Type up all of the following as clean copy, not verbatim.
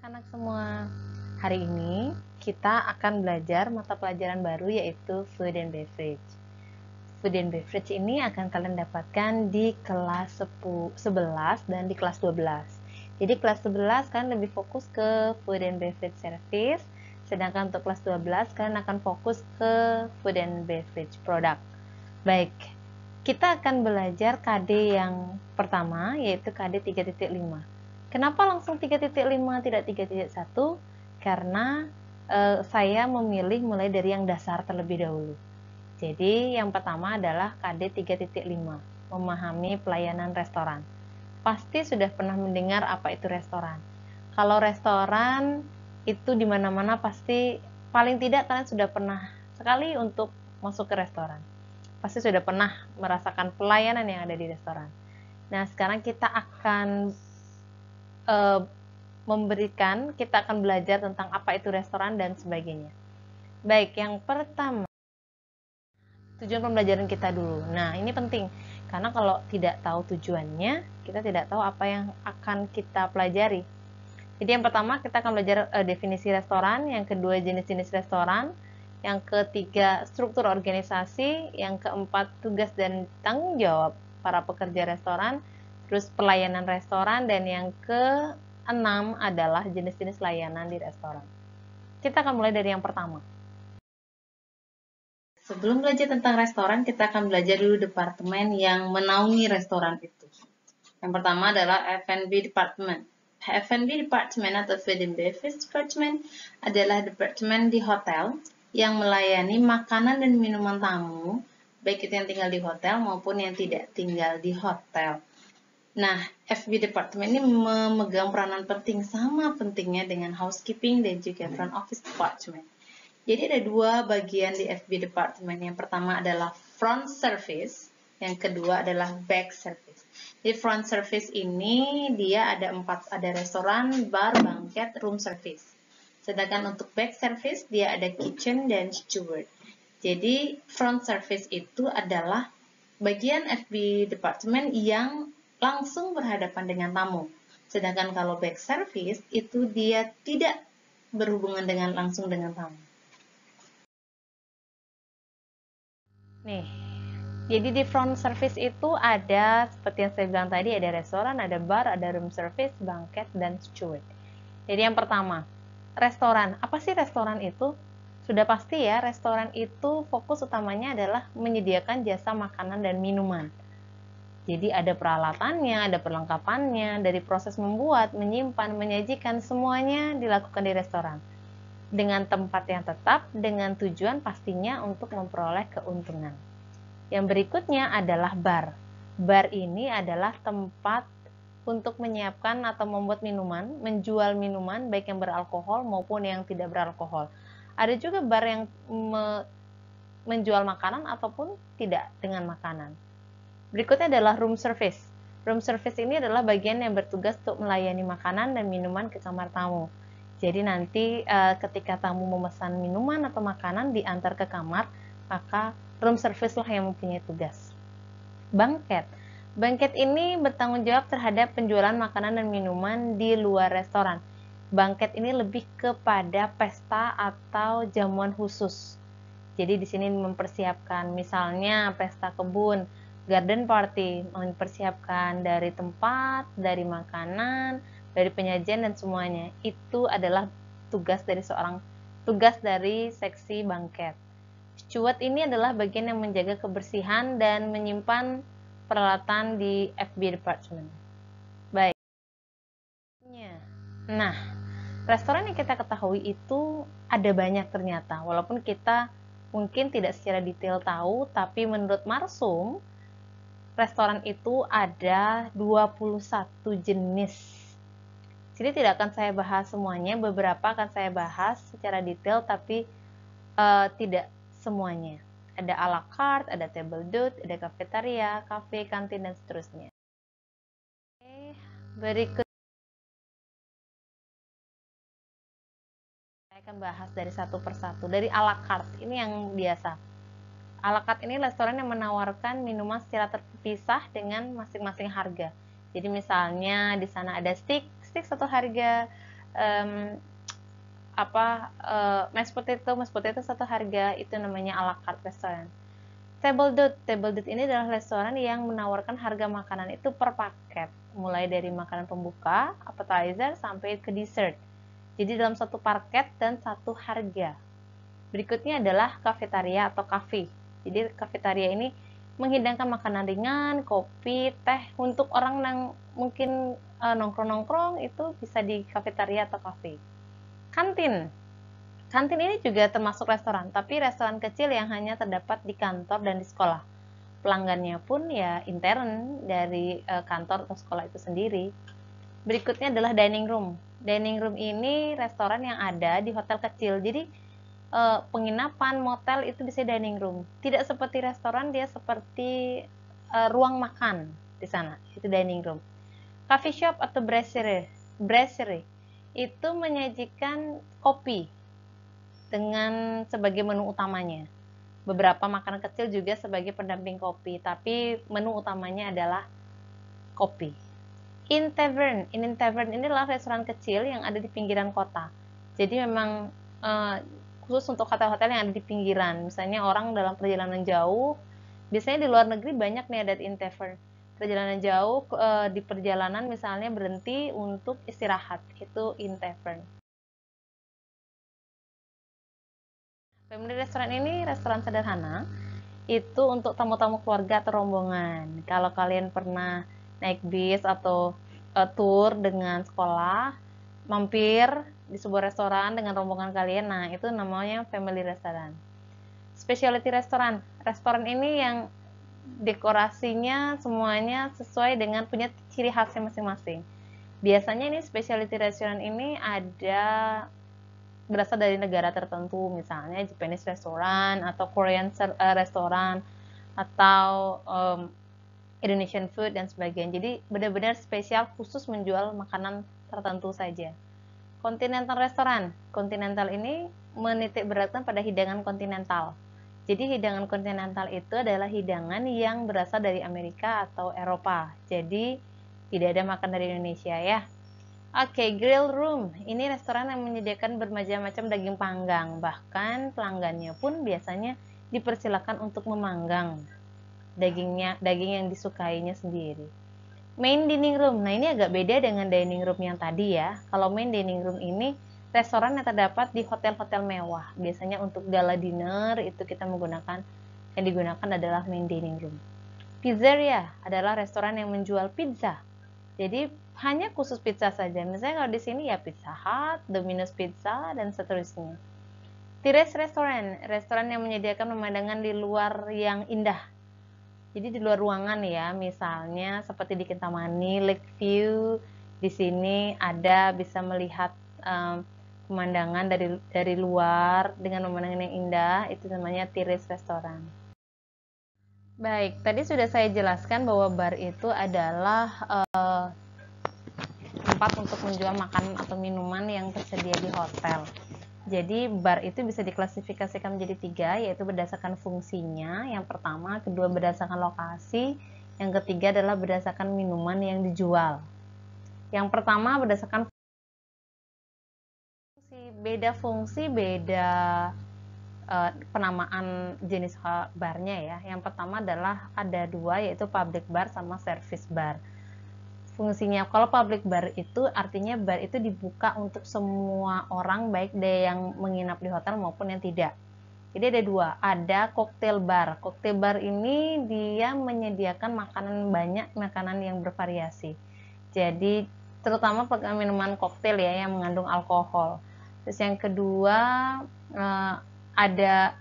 Anak-anak semua, hari ini kita akan belajar mata pelajaran baru yaitu Food and Beverage. Food and Beverage ini akan kalian dapatkan di kelas 11 dan di kelas 12. Jadi kelas 11 kalian lebih fokus ke Food and Beverage Service, sedangkan untuk kelas 12 kalian akan fokus ke Food and Beverage Product. Baik, kita akan belajar KD yang pertama yaitu KD 3.5. Kenapa langsung 3.5 tidak 3.1? Karena saya memilih mulai dari yang dasar terlebih dahulu. Jadi yang pertama adalah KD 3.5, memahami pelayanan restoran. Pasti sudah pernah mendengar apa itu restoran. Kalau restoran itu di mana-mana pasti paling tidak kalian sudah pernah sekali untuk masuk ke restoran. Pasti sudah pernah merasakan pelayanan yang ada di restoran. Nah, sekarang kita akan kita akan belajar tentang apa itu restoran dan sebagainya. Baik, yang pertama, tujuan pembelajaran kita dulu. Nah, ini penting, karena kalau tidak tahu tujuannya, kita tidak tahu apa yang akan kita pelajari. Jadi yang pertama, kita akan belajar definisi restoran, yang kedua jenis-jenis restoran, yang ketiga struktur organisasi, yang keempat tugas dan tanggung jawab para pekerja restoran, terus pelayanan restoran, dan yang keenam adalah jenis-jenis layanan di restoran. Kita akan mulai dari yang pertama. Sebelum belajar tentang restoran, kita akan belajar dulu departemen yang menaungi restoran itu. Yang pertama adalah F&B Department. F&B Department atau Food and Beverage Department adalah departemen di hotel yang melayani makanan dan minuman tamu, baik itu yang tinggal di hotel maupun yang tidak tinggal di hotel. Nah, FB Department ini memegang peranan penting, sama pentingnya dengan housekeeping dan juga front office department. Jadi ada dua bagian di FB Department. Yang pertama adalah front service, yang kedua adalah back service. Di front service ini dia ada restoran, bar, banquet, room service. Sedangkan untuk back service dia ada kitchen dan steward. Jadi front service itu adalah bagian FB Department yang langsung berhadapan dengan tamu. Sedangkan kalau back service itu dia tidak berhubungan langsung dengan tamu. Nih, jadi di front service itu ada, seperti yang saya bilang tadi, ada restoran, ada bar, ada room service, banquet, dan steward. Jadi yang pertama, restoran. Apa sih restoran itu? Sudah pasti ya, restoran itu fokus utamanya adalah menyediakan jasa makanan dan minuman. Jadi ada peralatannya, ada perlengkapannya, dari proses membuat, menyimpan, menyajikan, semuanya dilakukan di restoran. Dengan tempat yang tetap, dengan tujuan pastinya untuk memperoleh keuntungan. Yang berikutnya adalah bar. Bar ini adalah tempat untuk menyiapkan atau membuat minuman, menjual minuman baik yang beralkohol maupun yang tidak beralkohol. Ada juga bar yang menjual makanan ataupun tidak dengan makanan. Berikutnya adalah room service. Room service ini adalah bagian yang bertugas untuk melayani makanan dan minuman ke kamar tamu. Jadi nanti ketika tamu memesan minuman atau makanan diantar ke kamar, maka room service lah yang mempunyai tugas. Banquet. Banquet ini bertanggung jawab terhadap penjualan makanan dan minuman di luar restoran. Banquet ini lebih kepada pesta atau jamuan khusus. Jadi di sini mempersiapkan misalnya pesta kebun, garden party, mempersiapkan dari tempat, dari makanan, dari penyajian dan semuanya. Itu adalah tugas dari seksi banquet. Steward ini adalah bagian yang menjaga kebersihan dan menyimpan peralatan di FB Department. Baik. Nah, restoran yang kita ketahui itu ada banyak ternyata. Walaupun kita mungkin tidak secara detail tahu, tapi menurut Marsum, restoran itu ada 21 jenis. Jadi tidak akan saya bahas semuanya, beberapa akan saya bahas secara detail, tapi tidak semuanya. Ada a la carte, ada table d'hôte, ada cafeteria, cafe, kantin, dan seterusnya. Oke, berikut saya akan bahas dari satu persatu. Dari a la carte, ini yang biasa. A la carte ini restoran yang menawarkan minuman secara terpisah dengan masing-masing harga. Jadi misalnya di sana ada steak satu harga, em, mashed potato satu harga, itu namanya a la carte restaurant. Table Dot ini adalah restoran yang menawarkan harga makanan itu per paket, mulai dari makanan pembuka, appetizer, sampai ke dessert. Jadi dalam satu paket dan satu harga. Berikutnya adalah kafetaria atau cafe. Jadi kafetaria ini menghidangkan makanan ringan, kopi, teh untuk orang yang mungkin nongkrong-nongkrong itu bisa di kafetaria atau cafe. Kantin. Kantin ini juga termasuk restoran, tapi restoran kecil yang hanya terdapat di kantor dan di sekolah. Pelanggannya pun ya intern dari kantor atau sekolah itu sendiri. Berikutnya adalah dining room. Dining room ini restoran yang ada di hotel kecil. Jadi penginapan, motel itu bisa dining room. Tidak seperti restoran, dia seperti ruang makan di sana. Itu dining room. Coffee shop atau brasserie itu menyajikan kopi dengan sebagai menu utamanya. Beberapa makanan kecil juga sebagai pendamping kopi, tapi menu utamanya adalah kopi. In tavern ini adalah restoran kecil yang ada di pinggiran kota. Jadi memang khusus untuk hotel-hotel yang ada di pinggiran. Misalnya orang dalam perjalanan jauh, biasanya di luar negeri banyak nih ada in tavern. Perjalanan jauh di perjalanan misalnya berhenti untuk istirahat, itu in tavern. Family restaurant ini restoran sederhana, itu untuk tamu-tamu keluarga atau rombongan. Kalau kalian pernah naik bis atau tour dengan sekolah, mampir di sebuah restoran dengan rombongan kalian, nah itu namanya family restaurant. Specialty restaurant, restoran ini yang dekorasinya semuanya sesuai dengan punya ciri khasnya masing-masing. Biasanya ini specialty restaurant ini ada berasal dari negara tertentu, misalnya Japanese restaurant atau Korean restaurant atau Indonesian food dan sebagainya. Jadi benar-benar spesial khusus menjual makanan tertentu saja. Continental restaurant, continental ini menitik beratkan pada hidangan kontinental. Jadi hidangan kontinental itu adalah hidangan yang berasal dari Amerika atau Eropa. Jadi tidak ada makan dari Indonesia ya. Oke, grill room. Ini restoran yang menyediakan bermacam-macam daging panggang. Bahkan pelanggannya pun biasanya dipersilakan untuk memanggang daging yang disukainya sendiri. Main dining room. Nah, ini agak beda dengan dining room yang tadi ya. Kalau main dining room ini restoran yang terdapat di hotel-hotel mewah. Biasanya untuk gala dinner itu kita yang digunakan adalah main dining room. Pizzeria adalah restoran yang menjual pizza. Jadi hanya khusus pizza saja. Misalnya kalau di sini ya Pizza Hut, Domino's Pizza, dan seterusnya. Terrace restaurant, restoran yang menyediakan pemandangan di luar yang indah. Jadi di luar ruangan ya, misalnya seperti di Kintamani, Lake View, di sini ada bisa melihat pemandangan dari luar dengan pemandangan yang indah, itu namanya terrace restaurant. Baik, tadi sudah saya jelaskan bahwa bar itu adalah tempat untuk menjual makanan atau minuman yang tersedia di hotel. Jadi bar itu bisa diklasifikasikan menjadi 3, yaitu berdasarkan fungsinya. Yang pertama, kedua berdasarkan lokasi, yang ketiga adalah berdasarkan minuman yang dijual. Yang pertama berdasarkan fungsi, beda penamaan jenis barnya ya. Yang pertama adalah ada 2, yaitu public bar sama service bar. Fungsinya kalau public bar itu artinya bar itu dibuka untuk semua orang, baik dari yang menginap di hotel maupun yang tidak. Jadi ada 2, ada cocktail bar. Cocktail bar ini dia menyediakan banyak makanan yang bervariasi. Jadi terutama minuman koktail ya yang mengandung alkohol. Terus yang kedua ada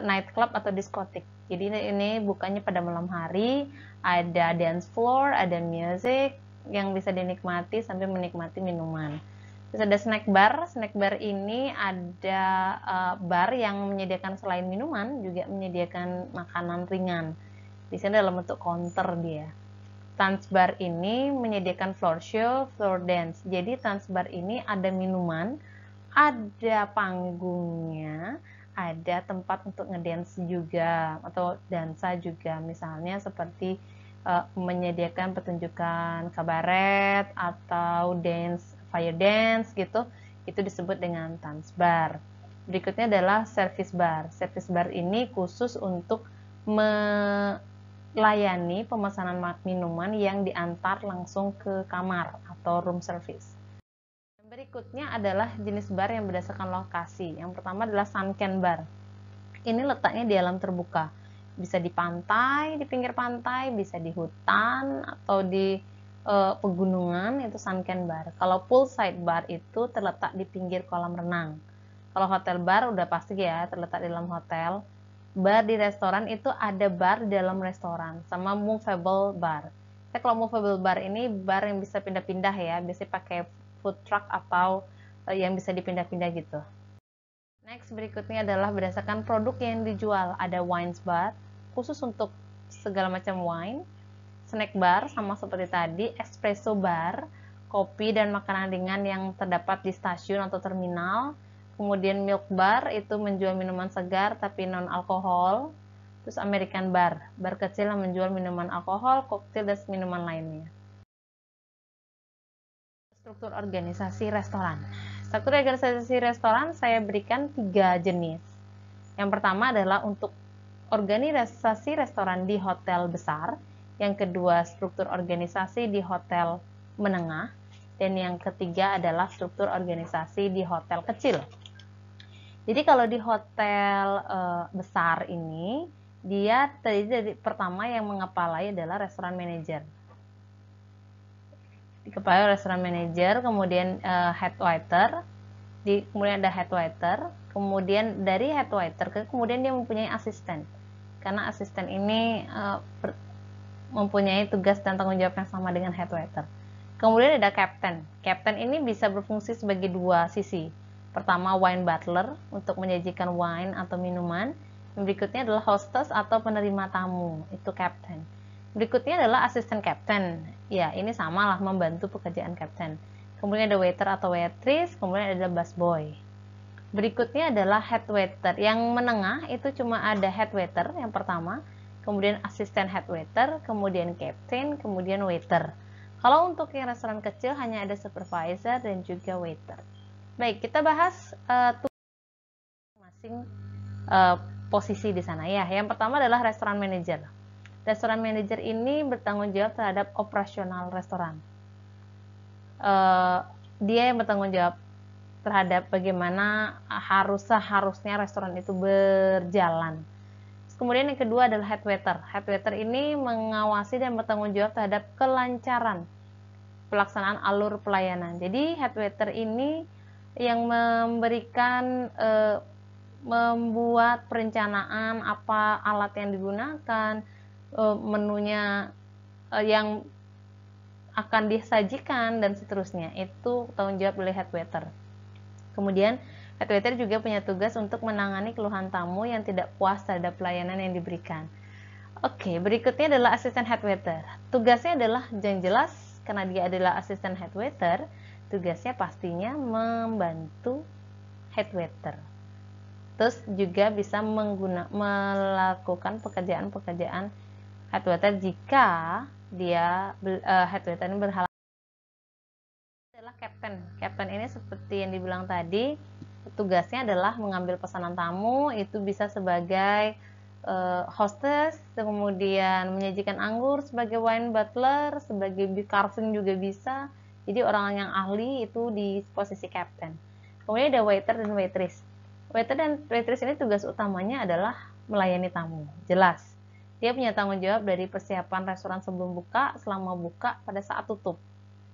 night club atau diskotik. Jadi ini bukanya pada malam hari, ada dance floor, ada music yang bisa dinikmati sambil menikmati minuman. Terus ada snack bar. Snack bar ini ada bar yang menyediakan selain minuman juga menyediakan makanan ringan. Di sini dalam bentuk counter dia. Dance bar ini menyediakan floor show, floor dance. Jadi dance bar ini ada minuman, ada panggungnya, ada tempat untuk ngedance juga atau dansa juga, misalnya seperti menyediakan pertunjukan kabaret atau dance fire dance gitu, itu disebut dengan dance bar. Berikutnya adalah service bar. Service bar ini khusus untuk melayani pemesanan minuman yang diantar langsung ke kamar atau room service. Berikutnya adalah jenis bar yang berdasarkan lokasi. Yang pertama adalah sunken bar. Ini letaknya di alam terbuka. Bisa di pantai, di pinggir pantai, bisa di hutan, atau di pegunungan, itu sunken bar. Kalau poolside bar itu terletak di pinggir kolam renang. Kalau hotel bar udah pasti ya, terletak di dalam hotel. Bar di restoran itu ada bar di dalam restoran, sama movable bar. Kalau movable bar ini bar yang bisa pindah-pindah ya, biasanya pakai food truck atau yang bisa dipindah-pindah gitu. Next, berikutnya adalah berdasarkan produk yang dijual. Ada wine bar, khusus untuk segala macam wine. Snack bar, sama seperti tadi. Espresso bar, kopi dan makanan ringan yang terdapat di stasiun atau terminal. Kemudian milk bar, itu menjual minuman segar tapi non-alkohol. Terus American bar, bar kecil yang menjual minuman alkohol, koktail, dan minuman lainnya. Struktur organisasi restoran. Struktur organisasi restoran saya berikan 3 jenis. Yang pertama adalah untuk organisasi restoran di hotel besar. Yang kedua, struktur organisasi di hotel menengah. Dan yang ketiga adalah struktur organisasi di hotel kecil. Jadi kalau di hotel besar ini, dia terdiri dari pertama yang mengepalai adalah restoran manager. Dikepalai restoran manager, kemudian head waiter, kemudian ada head waiter, kemudian dari head waiter kemudian dia mempunyai asisten, karena asisten ini mempunyai tugas dan tanggung jawab yang sama dengan head waiter. Kemudian ada captain. Captain ini bisa berfungsi sebagai dua sisi. Pertama, wine butler untuk menyajikan wine atau minuman. Yang berikutnya adalah hostess atau penerima tamu, itu captain. Berikutnya adalah asisten captain. Ya, ini samalah membantu pekerjaan captain. Kemudian ada waiter atau waitress, kemudian ada busboy. Berikutnya adalah head waiter. Yang menengah itu cuma ada head waiter yang pertama, kemudian asisten head waiter, kemudian captain, kemudian waiter. Kalau untuk yang restoran kecil hanya ada supervisor dan juga waiter. Baik, kita bahas masing-masing posisi di sana ya. Yang pertama adalah restoran manager. Restoran manager ini bertanggung jawab terhadap operasional restoran. Dia yang bertanggung jawab terhadap bagaimana seharusnya restoran itu berjalan. Kemudian yang kedua adalah head waiter. Head waiter ini mengawasi dan bertanggung jawab terhadap kelancaran pelaksanaan alur pelayanan. Jadi head waiter ini yang memberikan membuat perencanaan apa alat yang digunakan, menunya yang akan disajikan dan seterusnya. Itu tanggung jawab oleh head waiter. Kemudian head waiter juga punya tugas untuk menangani keluhan tamu yang tidak puas terhadap pelayanan yang diberikan. Oke, berikutnya adalah asisten head waiter. Tugasnya adalah yang jelas, karena dia adalah asisten head waiter, tugasnya pastinya membantu head waiter. Terus juga bisa melakukan pekerjaan-pekerjaan head waiter jika dia head waiter ini berhalangan. Adalah captain. Captain ini seperti yang dibilang tadi, tugasnya adalah mengambil pesanan tamu, itu bisa sebagai hostess, kemudian menyajikan anggur sebagai wine butler, sebagai carving juga bisa. Jadi orang yang ahli itu di posisi captain. Kemudian ada waiter dan waitress. Waiter dan waitress ini tugas utamanya adalah melayani tamu. Jelas. Dia punya tanggung jawab dari persiapan restoran sebelum buka, selama buka, pada saat tutup.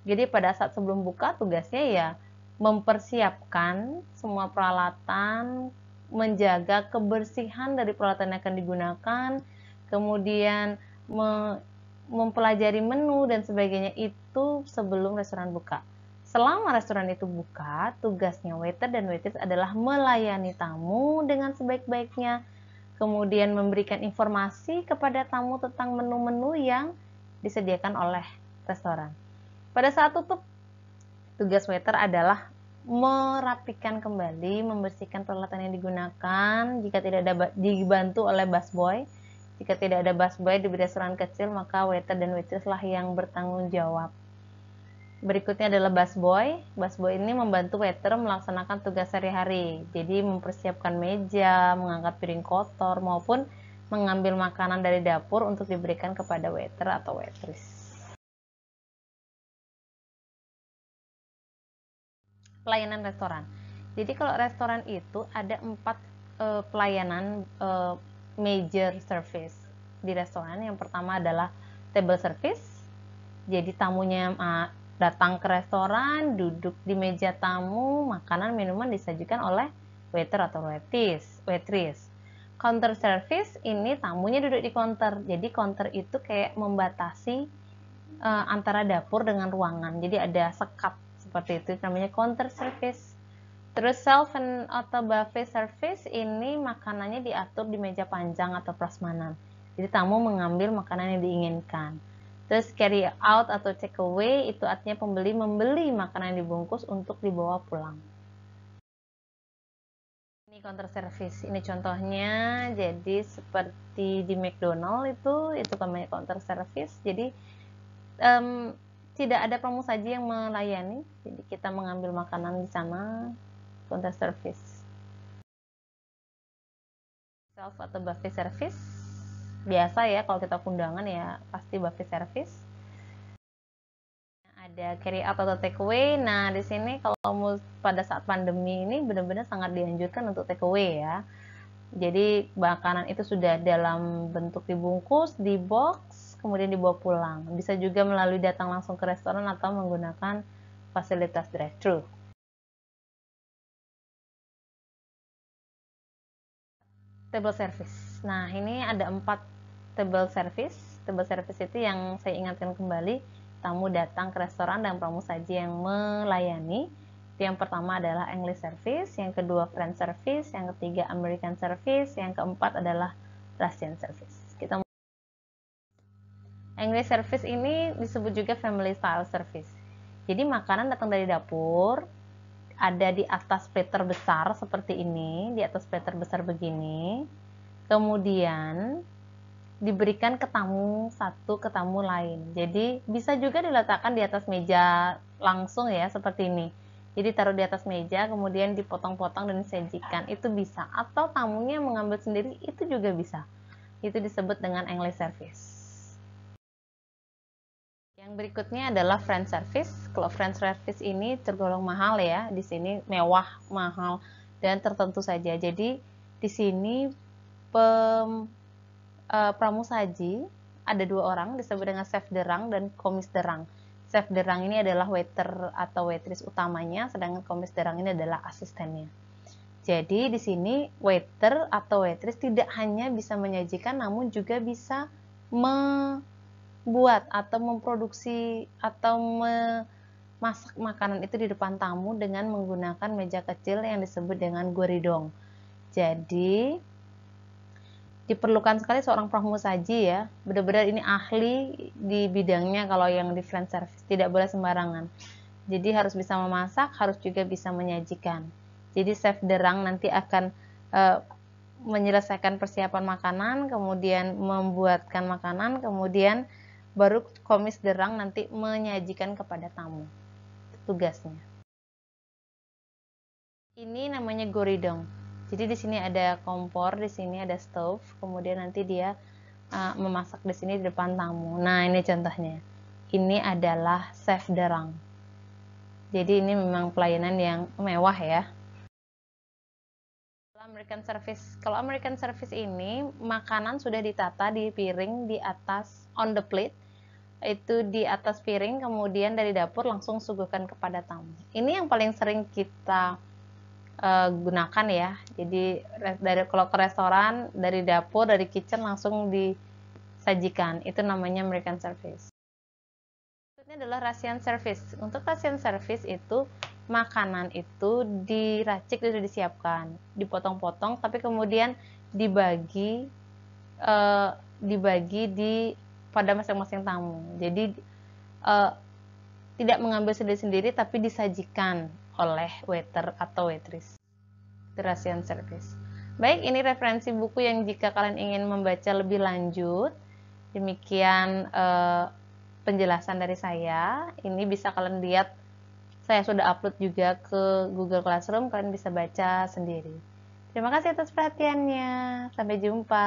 Jadi pada saat sebelum buka tugasnya ya mempersiapkan semua peralatan, menjaga kebersihan dari peralatan yang akan digunakan, kemudian mempelajari menu dan sebagainya itu sebelum restoran buka. Selama restoran itu buka, tugasnya waiter dan waitress adalah melayani tamu dengan sebaik-baiknya, kemudian memberikan informasi kepada tamu tentang menu-menu yang disediakan oleh restoran. Pada saat tutup, tugas waiter adalah merapikan kembali, membersihkan peralatan yang digunakan. Jika tidak ada, dibantu oleh busboy. Jika tidak ada busboy di restoran kecil, maka waiter dan waitress lah yang bertanggung jawab. Berikutnya adalah busboy. Busboy ini membantu waiter melaksanakan tugas sehari-hari. Jadi mempersiapkan meja, mengangkat piring kotor, maupun mengambil makanan dari dapur untuk diberikan kepada waiter atau waitress. Pelayanan restoran. Jadi kalau restoran itu ada 4 pelayanan major service di restoran. Yang pertama adalah table service. Jadi tamunya datang ke restoran, duduk di meja tamu, makanan minuman disajikan oleh waiter atau waitress. Counter service ini tamunya duduk di counter. Jadi counter itu kayak membatasi antara dapur dengan ruangan. Jadi ada sekat seperti itu, namanya counter service. Terus self atau buffet service ini makanannya diatur di meja panjang atau prasmanan. Jadi tamu mengambil makanan yang diinginkan. Terus carry out atau take away itu artinya pembeli membeli makanan yang dibungkus untuk dibawa pulang. Ini counter service. Ini contohnya. Jadi seperti di McDonald itu namanya counter service. Jadi tidak ada pramusaji yang melayani. Jadi kita mengambil makanan di sana. Counter service. Self atau buffet service biasa ya, kalau kita kundangan ya pasti buffet service. Ada carry out atau take away. Nah di sini kalau pada saat pandemi ini benar-benar sangat dianjurkan untuk take away ya. Jadi makanan itu sudah dalam bentuk dibungkus di box kemudian dibawa pulang. Bisa juga melalui datang langsung ke restoran atau menggunakan fasilitas drive-thru. Table service. Nah, ini ada 4 table service. Table service itu yang saya ingatkan kembali, tamu datang ke restoran dan pramusaji yang melayani. Yang pertama adalah English service, yang kedua French service, yang ketiga American service, yang keempat adalah Russian service. English service ini disebut juga family style service. Jadi makanan datang dari dapur, ada di atas platter besar seperti ini, di atas platter besar begini. Kemudian diberikan ke tamu satu, ke tamu lain. Jadi bisa juga diletakkan di atas meja langsung ya, seperti ini. Jadi taruh di atas meja, kemudian dipotong-potong dan disajikan. Itu bisa. Atau tamunya mengambil sendiri, itu juga bisa. Itu disebut dengan English service. Yang berikutnya adalah French service. Kalau French service ini tergolong mahal ya. Di sini mewah, mahal, dan tertentu saja. Jadi di sini pramusaji ada 2 orang disebut dengan chef de rang dan commis de rang. Chef de rang ini adalah waiter atau waitress utamanya, sedangkan commis de rang ini adalah asistennya. Jadi di sini waiter atau waitress tidak hanya bisa menyajikan, namun juga bisa membuat atau memproduksi atau memasak makanan itu di depan tamu dengan menggunakan meja kecil yang disebut dengan gueridong. Jadi diperlukan sekali seorang pramusaji ya, benar-benar ini ahli di bidangnya. Kalau yang di French service tidak boleh sembarangan. Jadi harus bisa memasak, harus juga bisa menyajikan. Jadi chef de rang nanti akan menyelesaikan persiapan makanan, kemudian membuatkan makanan, kemudian baru commis de rang nanti menyajikan kepada tamu. Tugasnya. Ini namanya gueridong. Jadi di sini ada kompor, di sini ada stove, kemudian nanti dia memasak di sini di depan tamu. Nah, ini contohnya. Ini adalah chef de rang. Jadi ini memang pelayanan yang mewah ya. American service. Kalau American service ini makanan sudah ditata di piring di atas on the plate. Itu di atas piring, kemudian dari dapur langsung suguhkan kepada tamu. Ini yang paling sering kita gunakan ya. Jadi kalau ke restoran dari dapur, dari kitchen langsung disajikan. Itu namanya American service. Ini adalah Russian service. Untuk Russian service itu makanan itu diracik, sudah disiapkan, dipotong-potong, tapi kemudian dibagi pada masing-masing tamu. Jadi tidak mengambil sendiri-sendiri, tapi disajikan oleh waiter atau waitress. Russian service. Baik, ini referensi buku yang jika kalian ingin membaca lebih lanjut. Demikian penjelasan dari saya. Ini bisa kalian lihat, saya sudah upload juga ke Google Classroom, kalian bisa baca sendiri. Terima kasih atas perhatiannya. Sampai jumpa.